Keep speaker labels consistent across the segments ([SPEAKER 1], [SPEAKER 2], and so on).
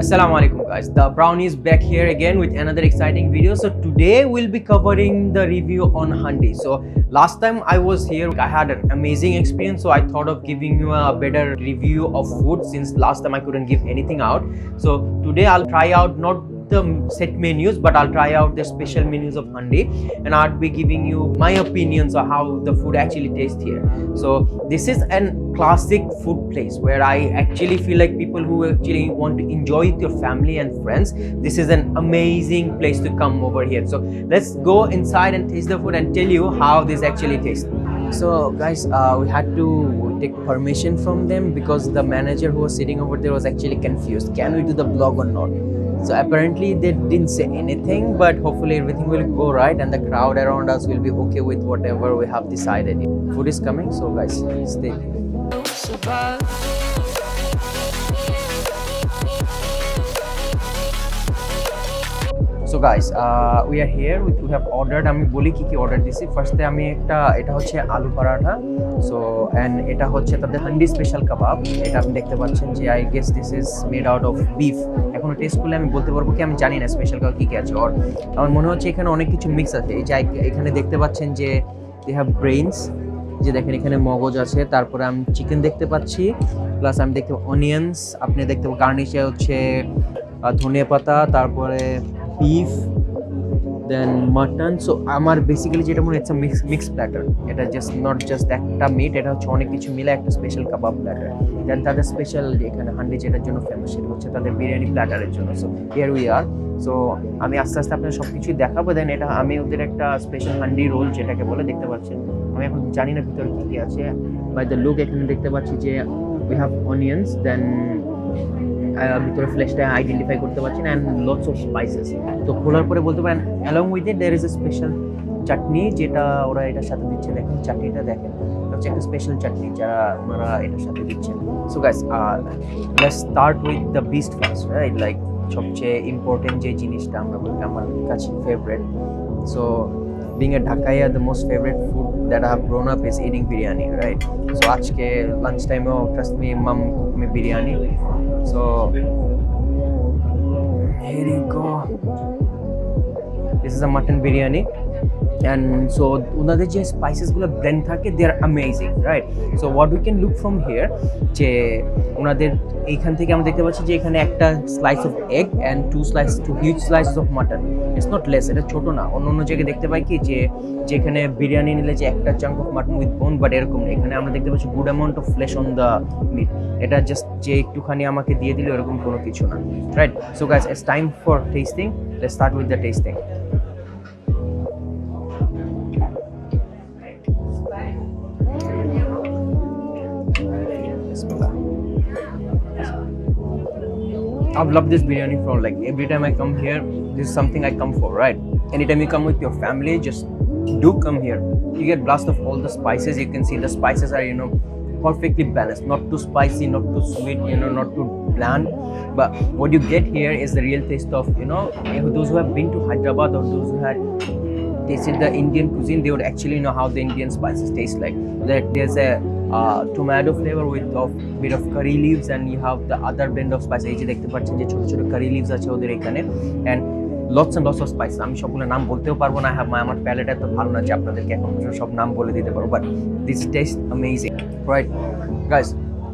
[SPEAKER 1] Assalamu alaikum guys, the brownie is back here again with another exciting video. So today we'll be covering the review on Handi. So last time I was here I had an amazing experience, so I thought of giving you a better review of food since last time I couldn't give anything out. So today I'll try out not the set menus, but I'll try out the special menus of Handi, and I'll be giving you my opinions on how the food actually tastes here. So this is an classic food place where I actually feel like people who actually want to enjoy with your family and friends, this is an amazing place to come over here. So let's go inside and taste the food and tell you how this actually tastes. So guys, we had to take permission from them because the manager who was sitting over there was actually confused. Can we do the vlog or not? So apparently they didn't say anything, but hopefully everything will go right and the crowd around us will be okay with whatever we have decided. Food is coming, so guys, stay tuned. So guys, we are here. We have ordered. আমি বলি কি order দিছি। ফার্স্টে আমি এটা হচ্ছে আলু paratha. So and এটা হচ্ছে তাদের হান্ডি স্পেশাল কাবাব। এটা আপনি দেখতে পাচ্ছেন যে I guess this is made out of beef. এখনো টেস্ট করলে আমি বলতে পারবো কি আমি জানি না স্পেশাল কাবাব কি কি আছে। আর আমার মনে হচ্ছে এখানে অনেক কিছু মিক্স আছে। এই যে এখানে দেখতে পাচ্ছেন যে দে হ্যাভ ব্রেইনস, যে দেখেন এখানে মগজ আছে, তারপরে আমি চিকেন দেখতে পাচ্ছি, প্লাস আমি দেখতে অনিয়ন্স, আপনি দেখতে গার্নিশে হচ্ছে ধনিয়া পাতা, তারপরে beef, then mutton. So আমার বেসিক্যালি যেটা মনে হচ্ছে মিক্স প্ল্যাটার। এটা নট জাস্ট একটা মিট, এটা হচ্ছে অনেক কিছু মিলে একটা স্পেশাল কাবাব প্ল্যাটার। দেন তাদের স্পেশাল এখানে হান্ডি যেটার জন্য ফেমাস সেটা হচ্ছে তাদের বিরিয়ানি প্ল্যাটারের জন্য। So here we are. So আমি আস্তে আস্তে আপনার সব কিছুই দেখাবো। দেন এটা আমি ওদের একটা স্পেশাল হান্ডি রোল যেটাকে বলে দেখতে পাচ্ছেন। আমি এখন জানি না ভিতরে কী কী আছে, বাই দ্য লুক এখানে দেখতে পাচ্ছি যে উই হ্যাভ অনিয়ন্স, দেন ভিতরে ফ্লেশটা আইডেন্টিফাই করতে পারছি না, অ্যান্ড লটস অফ স্পাইসেস। তো খোলার পরে বলতে পারেন along with it there is a special chutney যেটা ওরা এটার সাথে দিচ্ছে। দেখেন চাটনিটা দেখেন, হচ্ছে একটা স্পেশাল চাটনি যারা ওনারা এটার সাথে দিচ্ছেন। So guys, let's start with the beast first, right? Like সবচেয়ে ইম্পর্টেন্ট যে জিনিসটা আমরা বলতে আমার কাছে favourite. So being a Dhakaiya, the most favorite food that I have grown up is eating biryani, right? So aajke lunch time trust me, mom cook me biryani. So here you go. This is a mutton biryani. And so ওনাদের যে স্পাইসেসগুলো blend থাকে they are amazing, right? So what we can look from here, যে ওনাদের এইখান থেকে আমরা দেখতে পাচ্ছি যে এখানে একটা slice of egg and two huge slices of mutton. It's not less, এটা ছোটো না। অন্য জায়গায় দেখতে পাই কি যে যেখানে বিরিয়ানি নিলে যে একটা chunk of mutton with bone, but এরকম না। এখানে আমরা দেখতে পাচ্ছি good amount of flesh on the meat. এটা জাস্ট যে একটুখানি আমাকে দিয়ে দিল এরকম কোনো কিছু না, right? So guys, it's time for tasting. Let's start with the tasting. I've loved this biryani for like every time I come here. This is something I come for, right? Anytime you come with your family, just do come here. You get blast of all the spices. You can see the spices are perfectly balanced, not too spicy, not too sweet, not too bland. But what you get here is the real taste of those who have been to Hyderabad or those who had tasted the Indian cuisine, they would actually know how the Indian spices taste like. That there's a tomato flavor with a bit of curry leaves, and you have the other blend of spices. এই যে দেখতে পাচ্ছেন যে ছোট ছোট curry leaves আছে ওদের এখানে, and lots and lots of spices. আমি সবগুলো নাম বলতেও পারবো না, আমার প্যালেট এত ভালো না যে আপনাদেরকে এখন সব নাম বলে দিতে পারবো, but this tastes amazing, right guys?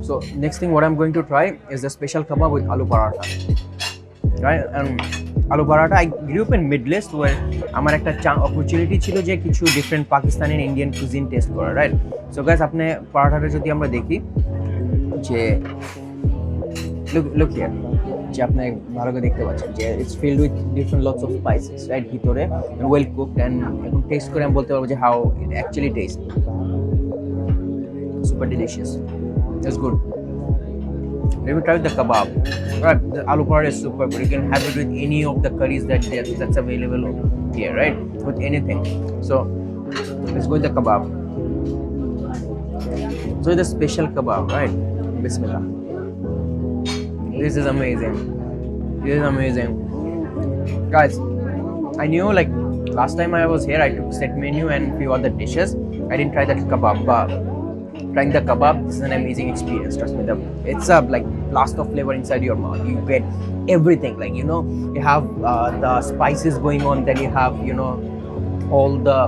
[SPEAKER 1] So next thing what I'm going to try is the special kebab with aloo paratha, right? And aloo paratha, I grew up in Middle East where আমার একটা অপরচুনিটি ছিল যে কিছু different Pakistani Indian cuisine taste করা, right? So guys, আপনি পরাঠাটা যদি আমরা দেখি যে লুক হিয়ার, যে আপনি ভালো করে দেখতে পাচ্ছেন যে it's filled with different lots of spices, right? ভিতরে ওয়েল কুকড, অ্যান্ড এখন টেস্ট করে আমি বলতে পারবো যে how it actually test. Super delicious, it's good. Let me try with the kebab. Right, the aloo paratha is super good. You can have it with any of the curries that's available here, right? With anything. So let's go with the kebab. So the special kebab, right? Bismillah. This is amazing. This is amazing, guys. I knew like last time I was here, I took set menu and few other dishes. I didn't try that kebab, but trying the kebab, this is an amazing experience. Trust me, it's like blast of flavor inside your mouth. You get everything, like, you know, you have the spices going on, then you have, you know, all the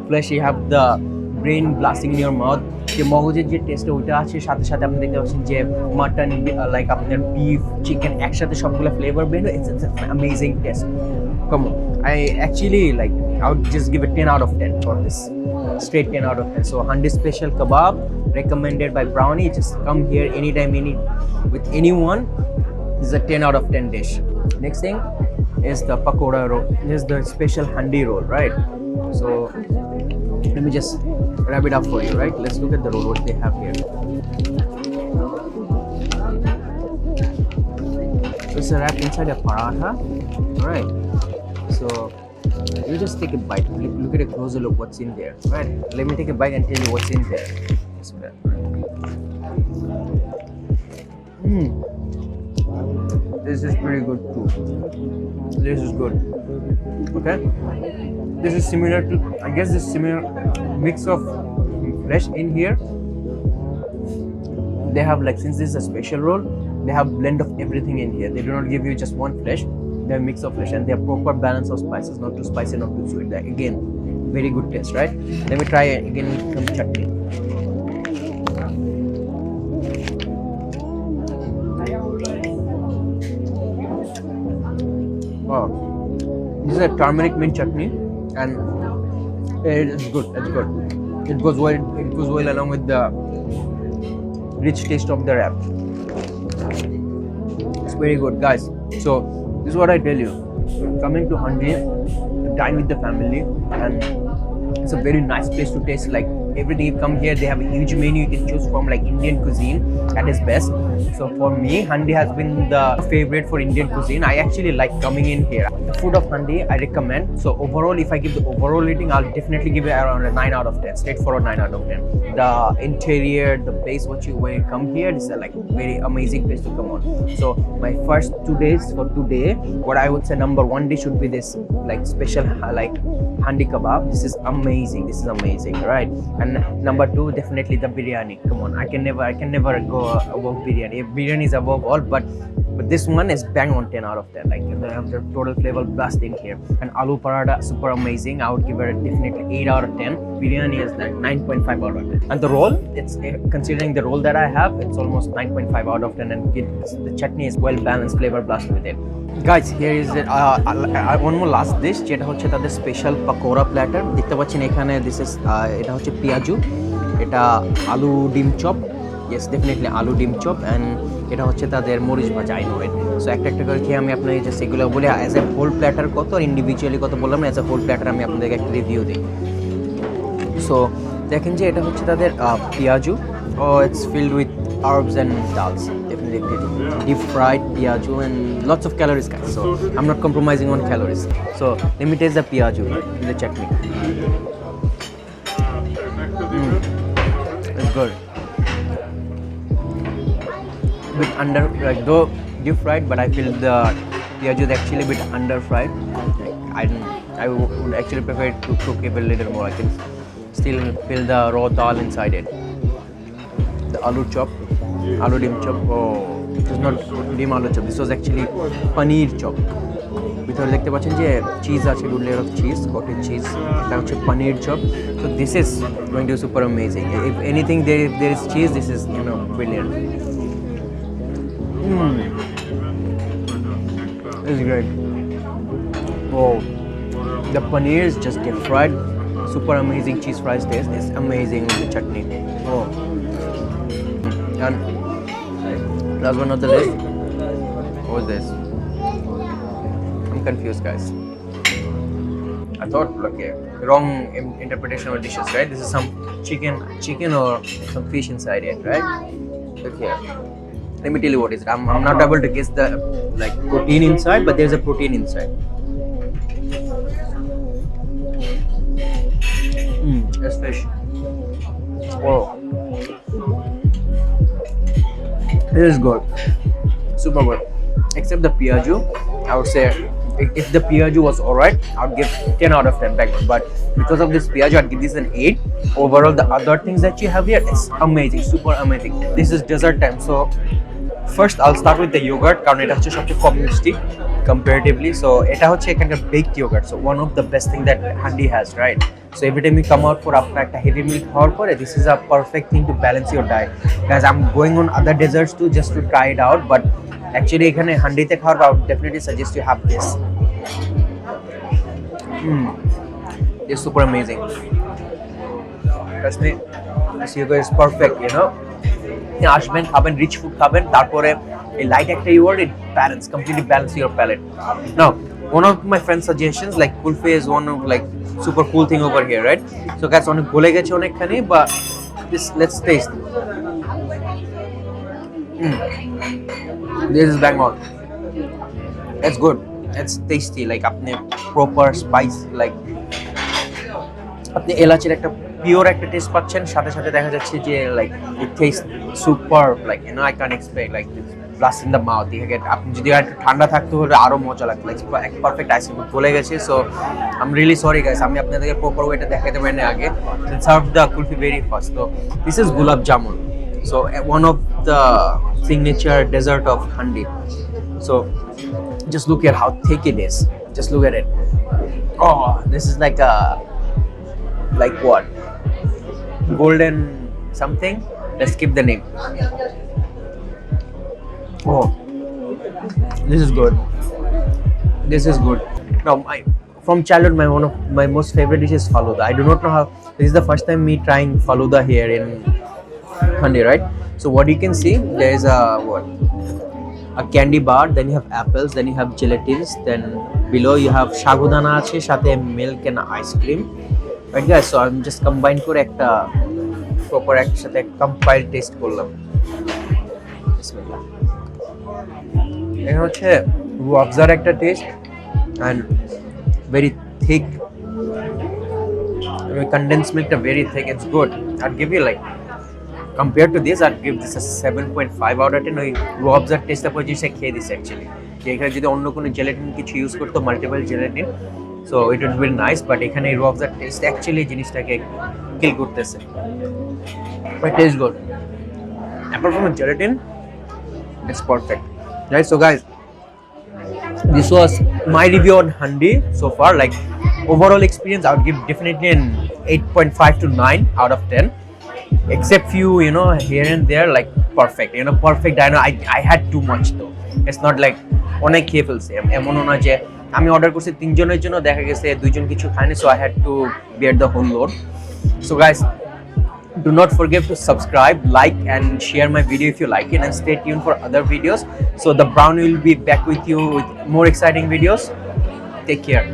[SPEAKER 1] flesh, you have the brain blasting in your mouth. যে মগজের যে test ওইটা আছে, সাথে সাথে আপনি দেখতে পাচ্ছেন যে মাটন, লাইক আপনার বিফ, চিকেন একসাথে সবগুলো ফ্লেভার বের হয়। It's amazing taste. Come on, I actually, like, I would just give it 10 out of 10 for this. Straight 10 out of 10. So Handi special kebab recommended by Brownie. Just come here anytime, with anyone. This is a 10 out of 10 dish. Next thing is the pakoda roll. This is the special Handi roll, right? So let me just wrap it up for you, right? Let's look at the roll, what they have here. It's wrapped inside a paratha, right? So you just take a bite. Look at a closer look what's in there, right? Let me take a bite and tell you what's in there. This is pretty good too. This is good. Okay, this is similar to, I guess, this similar mix of flesh in here. They have, like, since this is a special roll, they have blend of everything in here. They do not give you just one flesh. They have mix of flesh, and they have proper balance of spices, not too spicy, not too sweet. Like, again, very good taste, right? Let me try it again with some chutney. Oh, this is a turmeric mint chutney, and it's good. It's good. It goes well. It goes well along with the rich taste of the wrap. It's very good, guys. So this is what I tell you. Coming to Handi, dine with the family, and it's a very nice place to taste, like, everything. You come here, they have a huge menu you can choose from, like Indian cuisine at its best. So for me, Handi has been the favorite for Indian cuisine. I actually like coming in here. The food of Handi, I recommend. So overall, if I give the overall rating, I'll definitely give it around a 9 out of 10. Straightforward 9 out of 10. The interior, the place, when you come here, this is a, like, very amazing place to come on. So my first 2 days for today, what I would say, number 1 dish should be this, like, special, like, Handi kebab. This is amazing. This is amazing, right? And number 2, definitely the biryani. Come on, I can never go above biryani. Biryani is above all, but this one is bang on 10 out of 10. Like, they have the total flavor blast in here. And aloo paratha, super amazing. I would give it definitely 8 out of 10. Biryani is like 9.5 out of 10. And the roll, it's considering the roll that I have, it's almost 9.5 out of 10. And the chutney is well balanced, flavor blast with it. Guys, here is it. One more last dish, যেটা হচ্ছে তাদের special pakora platter. দেখতে পাচ্ছেন এখানে, this is, এটা হচ্ছে পেঁয়াজু, এটা আলু ডিম চপ, ইয়েস ডেফিনেটলি আলু ডিম চপ, অ্যান্ড এটা হচ্ছে তাদের মরিচ ভাজা। I know it. সো একটা একটা করে খেয়ে আমি আপনাকে জাস্ট এগুলো বলে, অ্যাজ এ হোল প্ল্যাটার কত আর ইন্ডিভিজুয়ালি কত বললাম না, অ্যাজ এ হোল প্ল্যাটার আমি আপনাদেরকে একটা রিভিউ দিই। সো দেখেন যে এটা হচ্ছে তাদের পেঁয়াজু, oh it's filled with herbs and dals, definitely deep fried piyaju and lots of calories, guys. So I'm not compromising on calories. So let me taste the piyaju in the chutney. It's good. Bit under, like, though deep fried, but I feel the piyaju is actually a bit under fried. Like, I would actually prefer it to cook it a little more. I can still feel the raw dal inside it. The aloo chop, aloo dim chop. Oh, it was not dim aloo chop. This was actually paneer chop. ভিতরে দেখতে পাচ্ছেন যে cheese আছে, good layer of cheese, cottage cheese. এটা হচ্ছে paneer chop. So this is going to be super amazing. If anything there is cheese, this is, you know, brilliant. It's great. Oh, the paneer is just deep fried. Super amazing cheese fries taste. It's amazing with the chutney. Oh. And last but not the least, what is this? I'm confused, guys. I thought, okay, wrong interpretation of dishes, right? This is some chicken or some fish inside it, right? Look here. Let me tell you what is it. I'm not able to guess the, like, protein inside, but there's a protein inside. It's fish. Oh. This is good. Super good. Except the piyaju, I would say, if the piyaju was alright, I would give 10 out of 10 back. But because of this piyaju, I'd give this an 8. Overall, the other things that you have here, it's amazing, super amazing. This is dessert time, so First, I'll start with the yogurt কারণ এটা হচ্ছে সবচেয়ে কম মিষ্টি comparatively. So এটা হচ্ছে এখানকার baked yogurt. So one of the best thing that Handi has, right? So every time you come out for আপনার একটা heavy meal খাওয়ার পরে, this is a perfect thing to balance your diet. Guys, I'm going on other desserts too just to try it out, but actually এখানে হান্ডিতে খাওয়ার I would definitely suggest you have this. It's super amazing. Trust me, this yogurt is perfect, you know. আসবেন খাবেন rich food খাবেন তারপরে এই light একটা ইওয়ার্ড it balance completely balance your palate now one of my friend suggestions like kulfi is one of like super cool thing over here, right? So guys অনেক গলে গেছে অনেকখানি but this let's taste. This is bang on. It's good, it's tasty, like আপনি proper spice, like আপনি এলাচের একটা pure একটা test পাচ্ছেন সাথে সাথে দেখা যাচ্ছে যে like it taste super, like you know I can expect like blast in the mouth. আপনি যদি একটু ঠান্ডা থাকতে হলে আরো মজা লাগতো, লাইক পারফেক্ট আইসক্রিম বলে গেছে। So I am really sorry guys, আমি আপনাদেরকে প্রপার ওয়েটা দেখাতে পারিনি আগে। Serve the kulfi very fast. তো this is gulab jamun, so one of the signature dessert of Handi. So just look at how thick it is, just look at it. Oh, this is like what, golden something, let's skip the name. Oh, this is good, this is good. Now from childhood one of my most favorite dish is faluda. I do not know how, this is the first time me trying faluda here in Handi, right? So what you can see, there is a candy bar, then you have apples, then you have gelatins, then below you have shagudana আছে সাথে milk and ice cream, right guys? So I'm just combine করে একটা proper একসাথে compiled taste করলাম। বিসমিল্লাহ। এখানে হচ্ছে রুয়াবজার একটা test and very thick, condensed milk, very thick, it's good. I'd give you like, compared to this, I'd give this a 7.5 out of 10. ওই রুয়াবজার টেস্টটা পরে জিনিসটা খেয়ে দিচ্ছে অ্যাকচুয়ালি, যে এখানে যদি অন্য কোনো জেলাটিন কিছু ইউজ করতো, multiple gelatin, so it would be nice, but এখানে রুয়াবজার টেস্ট অ্যাকচুয়ালি জিনিসটাকে কিল করতেছে, but taste good. Apart from gelatin, it's perfect, right? So guys, this was my review on Handi so far. Like overall experience, I would give definitely an 8.5 to 9 out of 10. Except few, you know, here and there, like perfect, you know, perfect. I know I had too much though. It's not like অনেক খেয়ে ফেলছে এমনও না যে আমি order করছি 3 জনের জন্য, দেখা গেছে 2 জন কিছু খায়নি, so I had to bear the whole load. So guys, do not forget to subscribe, like and share my video if you like it, and stay tuned for other videos. So the Brown will be back with you with more exciting videos. Take care.